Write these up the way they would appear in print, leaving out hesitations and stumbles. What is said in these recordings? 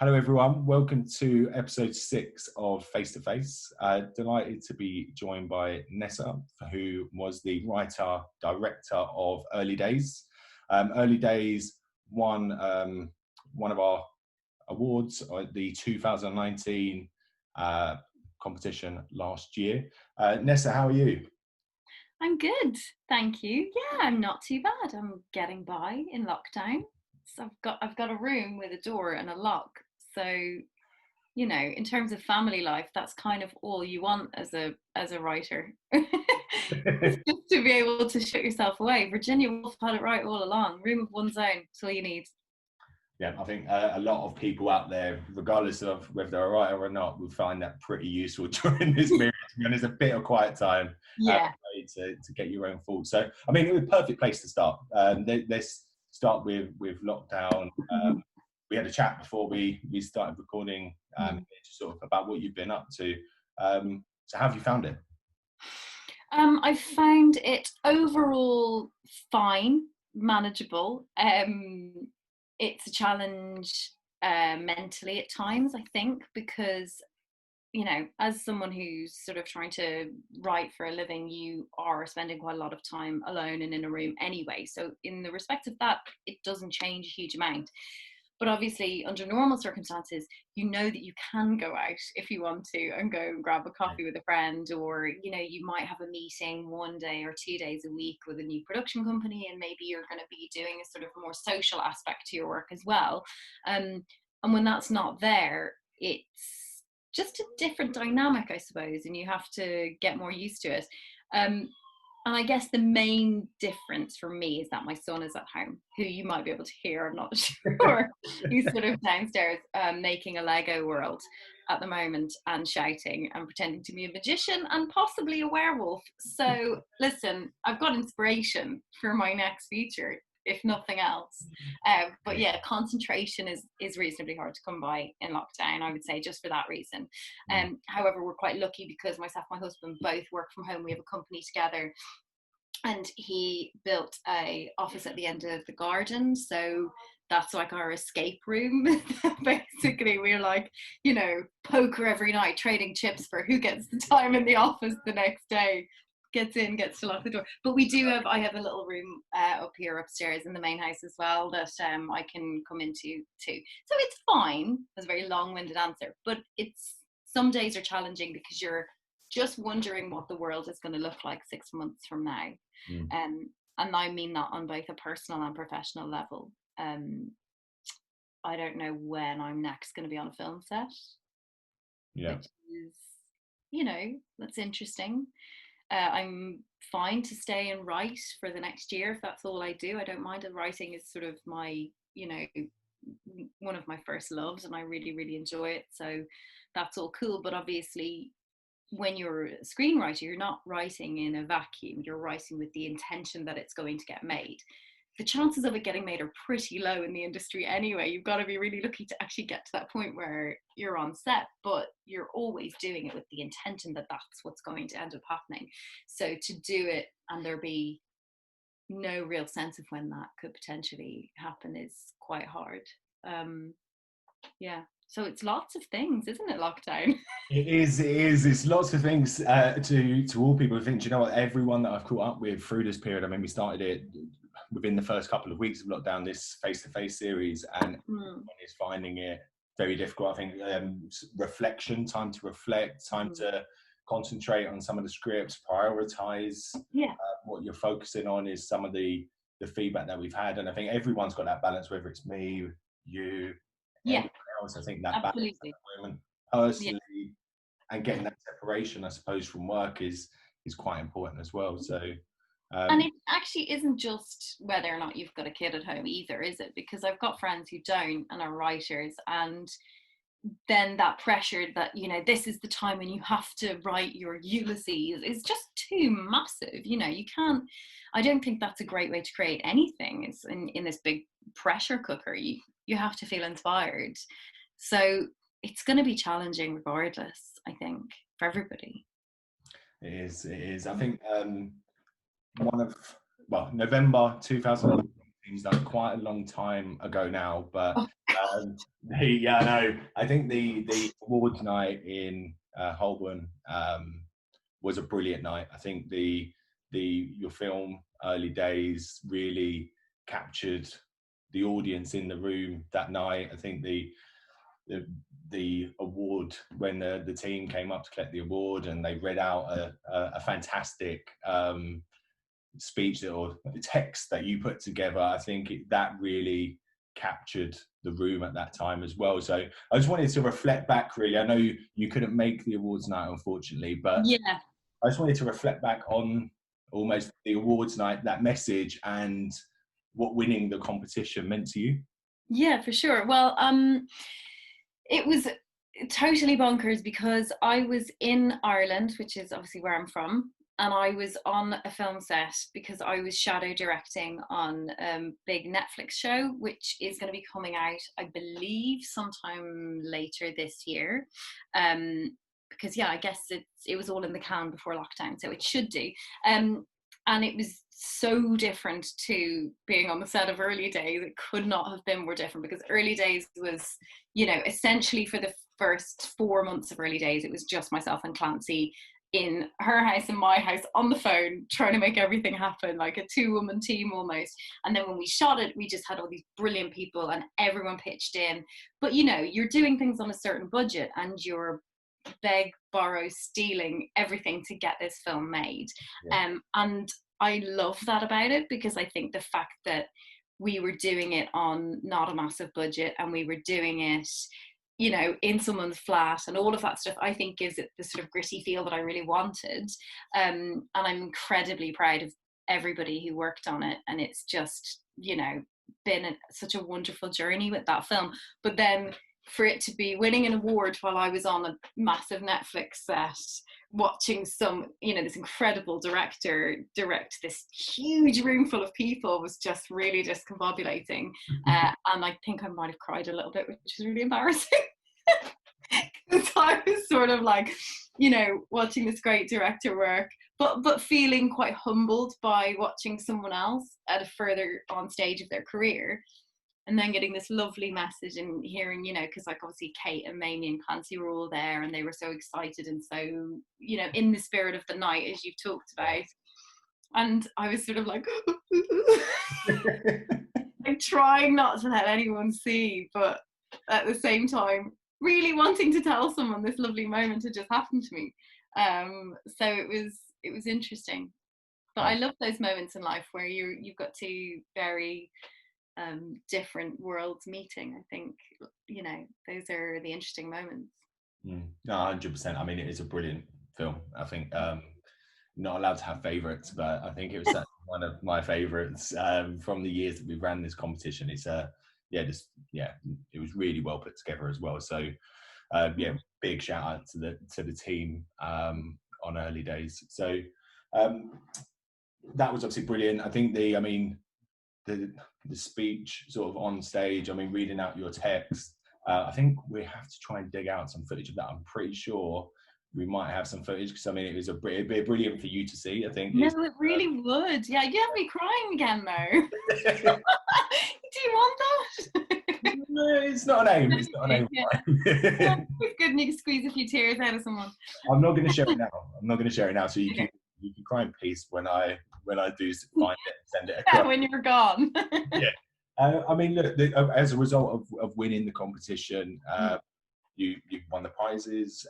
Hello everyone, welcome to episode 6 of Face to Face. Delighted to be joined by Nessa, who was the writer, director of Early Days. Early Days won one of our awards at the 2019 competition last year. Nessa, how are you? I'm good, thank you. Yeah, I'm not too bad. I'm getting by in lockdown. So I've got a room with a door and a lock. So, you know, in terms of family life, that's kind of all you want as a writer. It's just to be able to shut yourself away. Virginia Woolf had it right all along. Room of one's own. That's all you need. Yeah, I think a lot of people out there, regardless of whether they're a writer or not, will find that pretty useful during this period. And it's a bit of quiet time Yeah. to get your own thoughts. So, I mean, it was a perfect place to start. Let's start with lockdown. We had a chat before we started recording, sort of about what you've been up to. So, how have you found it? I found it overall fine, manageable. It's a challenge mentally at times, I think, because, you know, as someone who's sort of trying to write for a living, you are spending quite a lot of time alone and in a room anyway. So in the respect of that, it doesn't change a huge amount. But obviously, under normal circumstances, you know that you can go out if you want to and go and grab a coffee with a friend, or, you know, you might have a meeting 1 day or 2 days a week with a new production company, and maybe you're going to be doing a sort of more social aspect to your work as well. And when that's not there, it's just a different dynamic, I suppose, and you have to get more used to it. And I guess the main difference for me is that my son is at home, who you might be able to hear, I'm not sure. He's sort of downstairs making a Lego world at the moment and shouting and pretending to be a magician and possibly a werewolf. So listen, I've got inspiration for my next feature, if nothing else. But yeah, concentration is reasonably hard to come by in lockdown, I would say, just for that reason. However, we're quite lucky because myself and my husband both work from home. We have a company together, and he built a office at the end of the garden, so that's like our escape room. Basically, we're like, you know, poker every night, trading chips for who gets the time in the office the next day, gets to lock the door. But I have a little room up here upstairs in the main house as well that I can come into too. So it's fine. That's a very long-winded answer, but some days are challenging because you're just wondering what the world is going to look like 6 months from now. And I mean that on both a personal and professional level. I don't know when I'm next going to be on a film set. Yeah. Which is, you know, that's interesting. I'm fine to stay and write for the next year if that's all I do. I don't mind. Writing is sort of my, you know, one of my first loves, and I really, really enjoy it. So that's all cool. But obviously, when you're a screenwriter, you're not writing in a vacuum. You're writing with the intention that it's going to get made. The chances of it getting made are pretty low in the industry anyway. You've got to be really lucky to actually get to that point where you're on set, but you're always doing it with the intention that that's what's going to end up happening. So to do it and there be no real sense of when that could potentially happen is quite hard. Yeah. So it's lots of things, isn't it, lockdown? It is. It's lots of things to all people who think, do you know what, everyone that I've caught up with through this period, I mean, we started it within the first couple of weeks of lockdown, this face-to-face series, and everyone is finding it very difficult. I think reflection, time to reflect, time to concentrate on some of the scripts, prioritize what you're focusing on is some of the feedback that we've had. And I think everyone's got that balance, whether it's me, you, everyone else. I think that balance at the moment, personally, and getting that separation, I suppose, from work is quite important as well. So and it actually isn't just whether or not you've got a kid at home either, is it? Because I've got friends who don't and are writers, and then that pressure that, you know, this is the time when you have to write your Ulysses is just too massive. You know, you can't, I don't think that's a great way to create anything. It's in this big pressure cooker. You have to feel inspired. So it's going to be challenging regardless, I think, for everybody. It is. I think November 2019 seems like quite a long time ago now, but Yeah, I know. I think the awards night in Holborn was a brilliant night. I think your film Early Days really captured the audience in the room that night. I think the award, when the team came up to collect the award and they read out a fantastic speech or text that you put together, I think that really captured the room at that time as well. So I just wanted to reflect back, really. I know you couldn't make the awards night, unfortunately, but Yeah. I just wanted to reflect back on almost the awards night, that message, and what winning the competition meant to you. Yeah, for sure. Well, it was totally bonkers because I was in Ireland, which is obviously where I'm from, and I was on a film set because I was shadow directing on a big Netflix show, which is going to be coming out, I believe, sometime later this year. Because I guess it was all in the can before lockdown, so it should do. And it was so different to being on the set of Early Days. It could not have been more different, because Early Days was, essentially for the first 4 months of Early Days, it was just myself and Clancy in her house and my house on the phone trying to make everything happen, like a 2-woman team almost. And then when we shot it, we just had all these brilliant people and everyone pitched in. But you're doing things on a certain budget and you're beg, borrow, stealing everything to get this film made. Yeah. And I love that about it, because I think the fact that we were doing it on not a massive budget and we were doing it in someone's flat and all of that stuff, I think gives it the sort of gritty feel that I really wanted. And I'm incredibly proud of everybody who worked on it. And it's just, been such a wonderful journey with that film. But then for it to be winning an award while I was on a massive Netflix set, watching this incredible director direct this huge room full of people, was just really discombobulating. And I think I might have cried a little bit, which is really embarrassing. Because I was sort of like, watching this great director work, but feeling quite humbled by watching someone else at a further on stage of their career. And then getting this lovely message and hearing, because like obviously Kate and Mamie and Clancy were all there and they were so excited and so, in the spirit of the night, as you've talked about. And I was sort of like, like trying not to let anyone see, but at the same time, really wanting to tell someone this lovely moment had just happened to me. So it was interesting. But I love those moments in life where you've got two very different worlds meeting. I think those are the interesting moments. No, 100%. I mean, it is a brilliant film. I think not allowed to have favorites, but I think it was one of my favorites from the years that we ran this competition. It's it was really well put together as well. So big shout out to the team on Early Days. So that was obviously brilliant. I think the speech sort of on stage, reading out your text, I think we have to try and dig out some footage of that. I'm pretty sure we might have some footage, because it'd be brilliant for you to see, I think. No, it really would. Yeah, you have me crying again though. Do you want that? No, it's not an aim. It's not an aim. Yeah. It's good, and you can squeeze a few tears out of someone. I'm not going to share it now. So you can cry in peace when I do find it and send it across. Yeah, when you're gone. Yeah. Look, as a result of winning the competition, you won the prizes.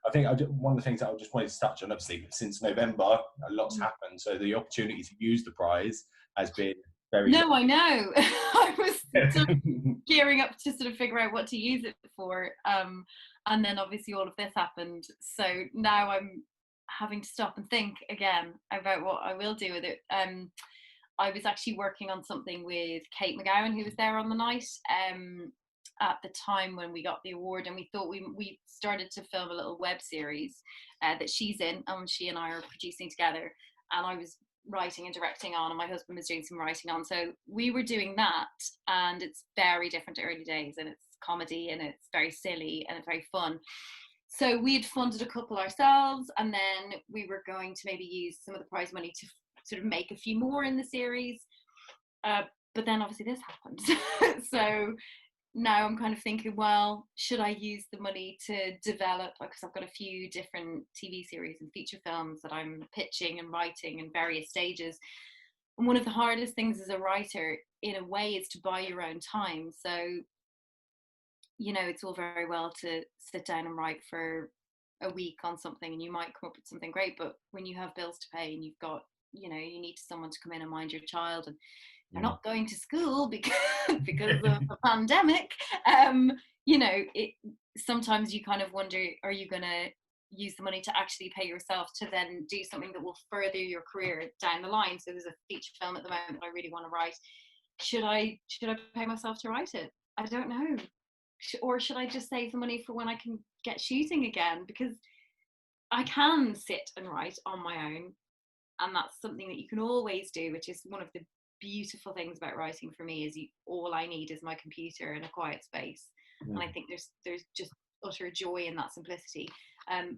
I think one of the things that I just wanted to touch on, obviously, since November, a lot's happened. So the opportunity to use the prize has been very... No, I know. I was sort of gearing up to sort of figure out what to use it for. And then obviously all of this happened. So now I'm having to stop and think again about what I will do with it. I was actually working on something with Kate McGowan, who was there on the night, at the time when we got the award, and we thought we started to film a little web series that she's in, and she and I are producing together, and I was writing and directing on, and my husband was doing some writing on. So we were doing that, and it's very different to Early Days, and it's comedy and it's very silly and it's very fun. So we had funded a couple ourselves, and then we were going to maybe use some of the prize money to sort of make a few more in the series. But then obviously this happened. So now I'm kind of thinking, well, should I use the money to develop, because I've got a few different TV series and feature films that I'm pitching and writing in various stages. And one of the hardest things as a writer, in a way, is to buy your own time. So, you know, it's all very well to sit down and write for a week on something, and you might come up with something great, but when you have bills to pay and you've got, you know, you need someone to come in and mind your child, and they're not going to school because because of the pandemic, you know, it sometimes you kind of wonder, are you going to use the money to actually pay yourself to then do something that will further your career down the line? So there's a feature film at the moment that I really want to write. Should I pay myself to write it? I don't know. Or should I just save the money for when I can get shooting again? Because I can sit and write on my own, and that's something that you can always do, which is one of the beautiful things about writing for me, is all I need is my computer and a quiet space. And I think there's just utter joy in that simplicity.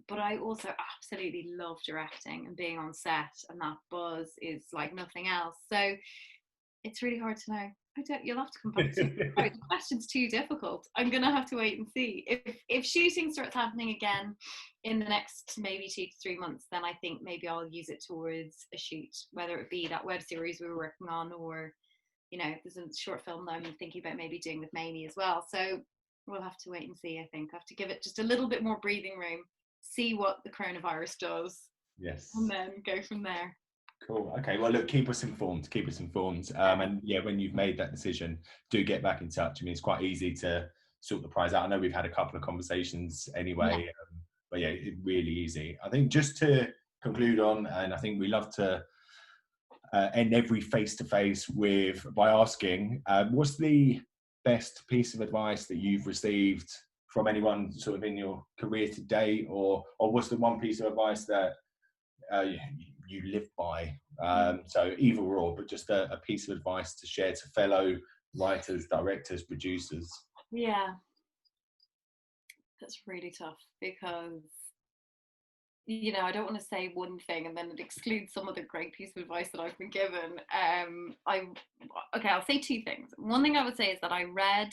But I also absolutely love directing and being on set, and that buzz is like nothing else. So it's really hard to know. You'll have to come back to the question's too difficult. I'm gonna have to wait and see. If shooting starts happening again in the next maybe 2 to 3 months, then I think maybe I'll use it towards a shoot, whether it be that web series we were working on, or, you know, there's a short film that I'm thinking about maybe doing with Mamie as well. So we'll have to wait and see. I think I have to give it just a little bit more breathing room, see what the coronavirus does, and then go from there. Cool. Okay. Well, look, keep us informed. And yeah, when you've made that decision, do get back in touch. I mean, it's quite easy to sort the prize out. I know we've had a couple of conversations anyway, but yeah, it's really easy. I think just to conclude on, and I think we love to end every face-to-face by asking, what's the best piece of advice that you've received from anyone sort of in your career to date, or what's the one piece of advice that you live by? So either or, but just a piece of advice to share to fellow writers, directors, producers. Yeah, that's really tough, because, you know, I don't want to say one thing and then it excludes some other great piece of advice that I've been given. I'll say two things. One thing I would say is that I read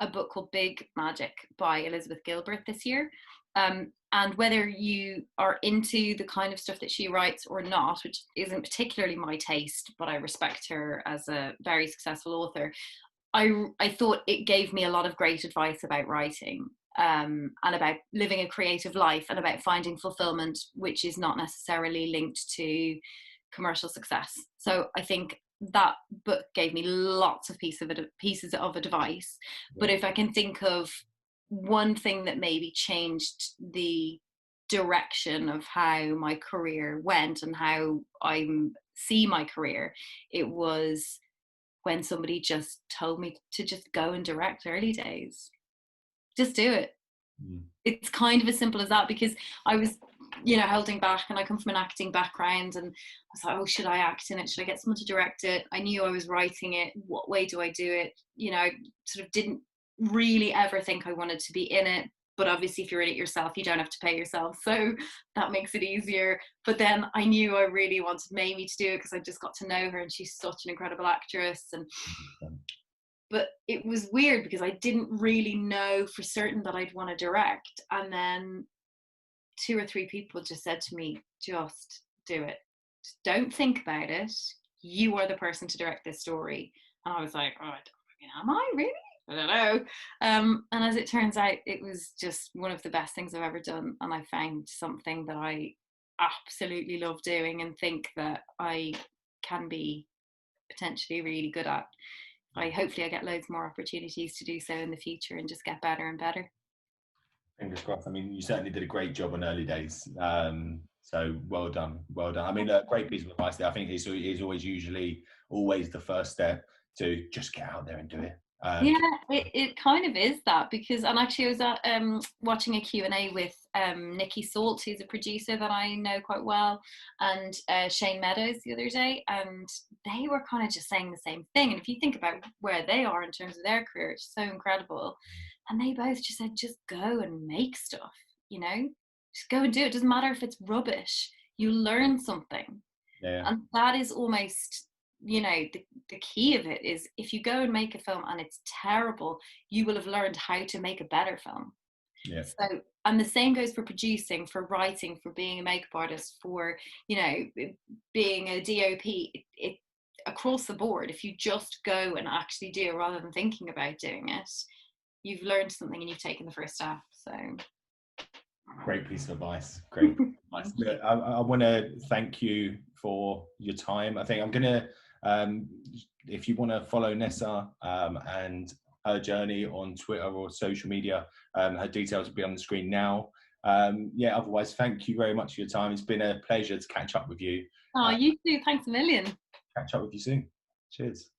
a book called Big Magic by Elizabeth Gilbert this year. And whether you are into the kind of stuff that she writes or not, which isn't particularly my taste, but I respect her as a very successful author, I thought it gave me a lot of great advice about writing, and about living a creative life, and about finding fulfillment, which is not necessarily linked to commercial success. So I think that book gave me lots of pieces of advice. But if I can think of one thing that maybe changed the direction of how my career went and how I see my career, it was when somebody just told me to just go and direct early days. Just do it. It's kind of as simple as that, because I was, you know, holding back, and I come from an acting background, and I was like, oh, should I act in it? Should I get someone to direct it? I knew I was writing it. What way do I do it? You know, I sort of didn't really ever think I wanted to be in it. But obviously, if you're in it yourself, you don't have to pay yourself. So that makes it easier. But then I knew I really wanted Mamie to do it, because I just got to know her, and she's such an incredible actress. But it was weird, because I didn't really know for certain that I'd want to direct. And then 2 or 3 people just said to me, just do it. Just don't think about it. You are the person to direct this story. And I was like, oh, am I really? I don't know. And as it turns out, it was just one of the best things I've ever done. And I found something that I absolutely love doing, and think that I can be potentially really good at. Hopefully I get loads more opportunities to do so in the future, and just get better and better. Fingers crossed. I mean, you certainly did a great job on Early Days. So well done. I mean, a great piece of advice there. I think it's always always the first step, to just get out there and do it. It kind of is that, because, and actually I was watching a Q&A with Nikki Salt, who's a producer that I know quite well, and Shane Meadows the other day, and they were kind of just saying the same thing. And if you think about where they are in terms of their career, it's so incredible. And they both just said, just go and make stuff, you know, just go and do it. It doesn't matter if it's rubbish, you learn something. And that is almost the key of it is, if you go and make a film and it's terrible, you will have learned how to make a better film. Yeah. So, and the same goes for producing, for writing, for being a makeup artist, for, being a DOP. It across the board, if you just go and actually do it rather than thinking about doing it, you've learned something and you've taken the first step. So great piece of advice. Great advice. Look, I want to thank you for your time. I think I'm gonna, if you want to follow Nessa and her journey on Twitter or social media, her details will be on the screen now. Otherwise, thank you very much for your time. It's been a pleasure to catch up with you. you too. Thanks a million. Catch up with you soon. Cheers.